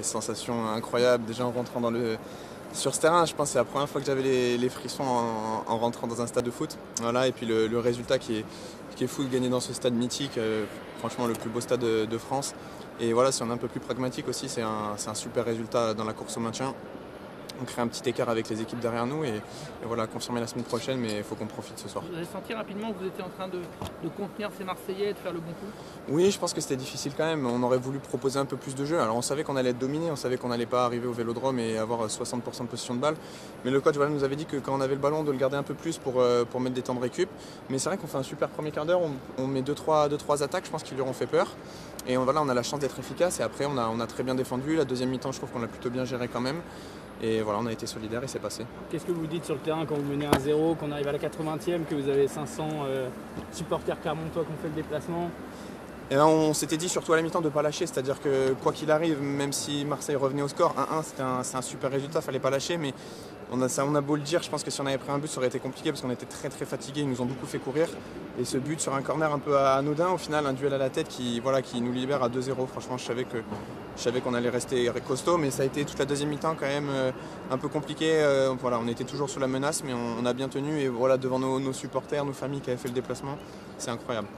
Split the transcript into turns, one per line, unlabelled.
Sensation incroyable, déjà en rentrant sur ce terrain, je pense que c'est la première fois que j'avais les frissons en rentrant dans un stade de foot. Voilà, et puis le résultat qui est fou de gagner dans ce stade mythique, franchement le plus beau stade de France. Et voilà, si on est un peu plus pragmatique aussi, c'est un super résultat dans la course au maintien. On crée un petit écart avec les équipes derrière nous et voilà, confirmer la semaine prochaine, mais il faut qu'on profite ce soir.
Vous avez senti rapidement que vous étiez en train de contenir ces Marseillais et de faire le bon coup?
Oui, je pense que c'était difficile quand même. On aurait voulu proposer un peu plus de jeu. Alors on savait qu'on allait être dominé, on savait qu'on n'allait pas arriver au Vélodrome et avoir 60% de possession de balle. Mais le coach nous avait dit que quand on avait le ballon, de le garder un peu plus pour mettre des temps de récup. Mais c'est vrai qu'on fait un super premier quart d'heure, on met 2-3 attaques, je pense qu'ils leur ont fait peur. Et on a la chance d'être efficace et après on a très bien défendu. La deuxième mi-temps, je trouve qu'on l'a plutôt bien géré quand même. Et voilà, on a été solidaires et c'est passé.
Qu'est-ce que vous dites sur le terrain quand vous menez 1-0, qu'on arrive à la 80e, que vous avez 500 supporters clermontois qui ont fait le déplacement?
Et là, on s'était dit surtout à la mi-temps de ne pas lâcher, c'est-à-dire que quoi qu'il arrive, même si Marseille revenait au score, 1-1 c'est un super résultat, il ne fallait pas lâcher, mais on a beau le dire, je pense que si on avait pris un but ça aurait été compliqué parce qu'on était très très fatigués, ils nous ont beaucoup fait courir. Et ce but sur un corner un peu anodin, au final un duel à la tête qui nous libère à 2-0, franchement je savais qu'on allait rester costaud, mais ça a été toute la deuxième mi-temps quand même un peu compliqué. Voilà, on était toujours sous la menace, mais on a bien tenu et voilà, devant nos supporters, nos familles qui avaient fait le déplacement, c'est incroyable.